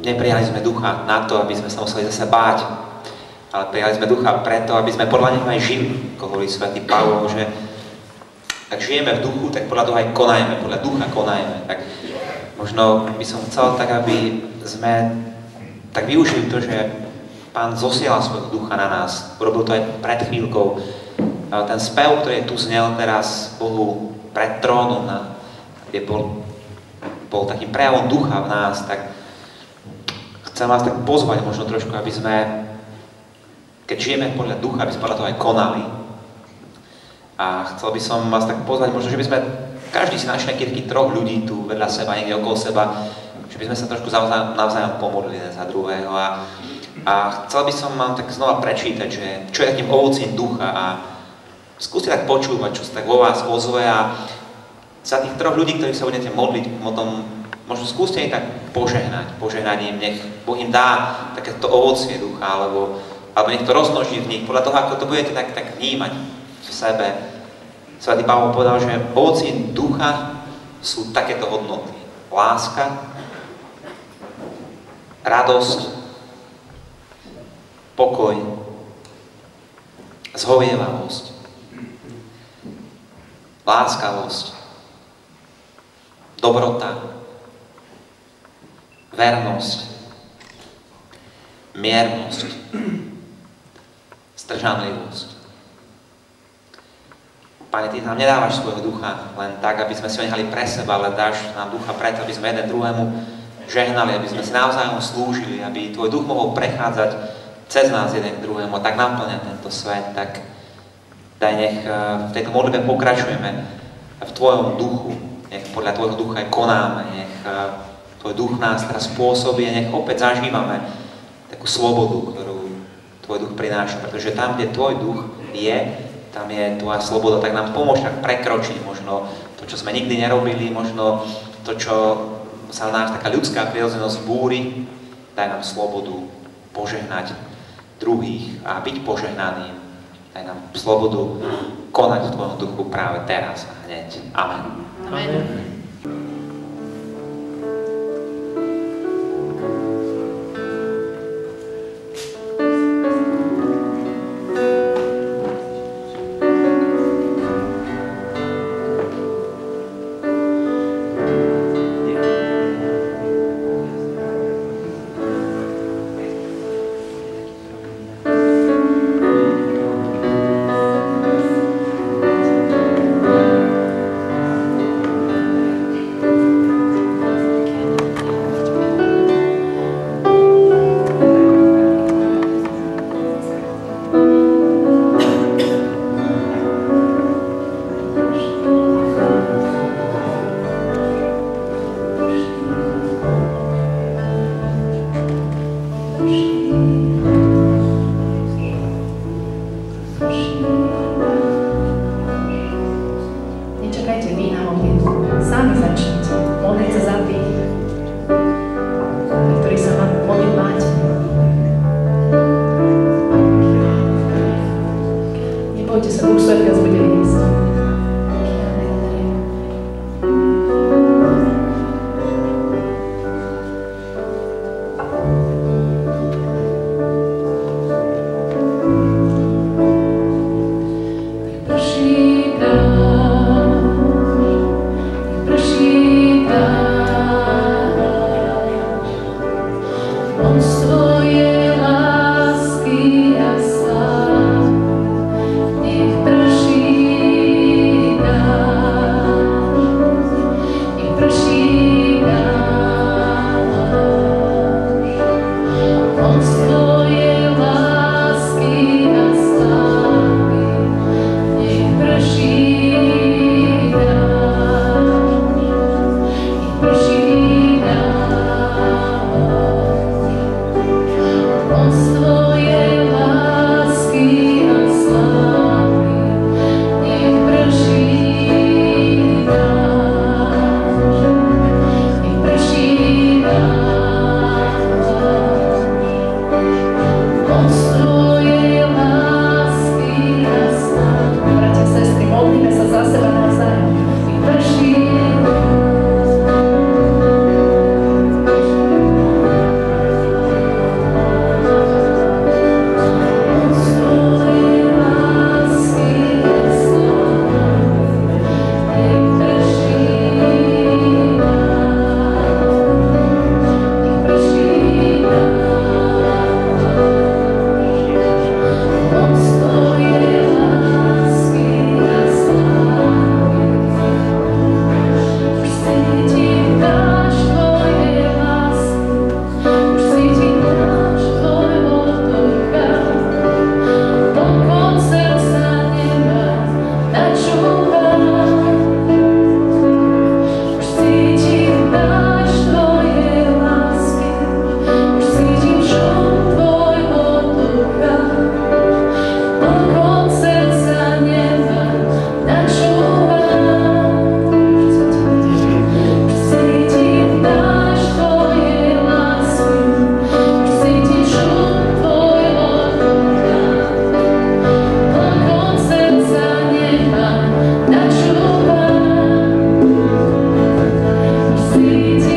neprijali sme ducha na to, aby sme sa museli zase báť, ale prijali sme ducha preto, aby sme podľa neho aj žili. Ako hovorí svätý Pavol, že ak žijeme v duchu, tak podľa toho aj konajme, podľa ducha konajme. Tak možno by som chcel tak, aby sme tak využili to, že Pán zosiela svojho ducha na nás. Urobil to aj pred chvíľkou. Ten spev, ktorý tu znel teraz Bohu pred trónom, kde bol takým prejavom ducha v nás, tak chcem vás tak pozvať možno trošku, aby sme, keď žijeme podľa ducha, aby sme podľa toho aj konali. A chcel by som vás tak pozvať, možno, že by sme každý si našli nejakých troch ľudí tu vedľa seba, niekde okolo seba, že by sme sa trošku navzájom pomodlili jeden za druhého. A chcel by som vám tak znova prečítať, že čo je takým ovocím ducha a skúste tak počúvať, čo sa tak vo vás ozve a za tých troch ľudí, ktorých sa budete modliť, potom možno skúste im tak požehnať im, nech Boh im dá takéto ovocie ducha, alebo nech to rozmnoží v nich, podľa toho, ako to budete tak vnímať v sebe. Svätý Pavol povedal, že ovocím ducha sú takéto hodnoty. Láska, radosť, pokoj, zhovievavosť, láskavosť, dobrota, vernosť, miernosť, zdržanlivosť. Pane, Ty nám nedávaš svojho ducha len tak, aby sme si ho nechali pre seba, ale dáš nám ducha preto, aby sme jeden druhému žehnali, aby sme si navzájom slúžili, aby Tvoj duch mohol prechádzať cez nás jeden k druhému a tak naplňať tento svet. Tak daj, nech v tejto modlitbe pokračujeme v Tvojom duchu, nech podľa Tvojho ducha aj konáme, nech Tvoj duch nás teraz pôsobí a nech opäť zažívame takú slobodu, ktorú Tvoj duch prináša, pretože tam, kde Tvoj duch je, tam je Tvoja sloboda, tak nám pomôž tak prekročiť možno to, čo sme nikdy nerobili, možno to, čo sa nás taká ľudská prirodzenosť búri, daj nám slobodu požehnať druhých a byť požehnaným. Daj nám slobodu konať v Tvojom duchu práve teraz a hneď. Amen. Amen. Sweet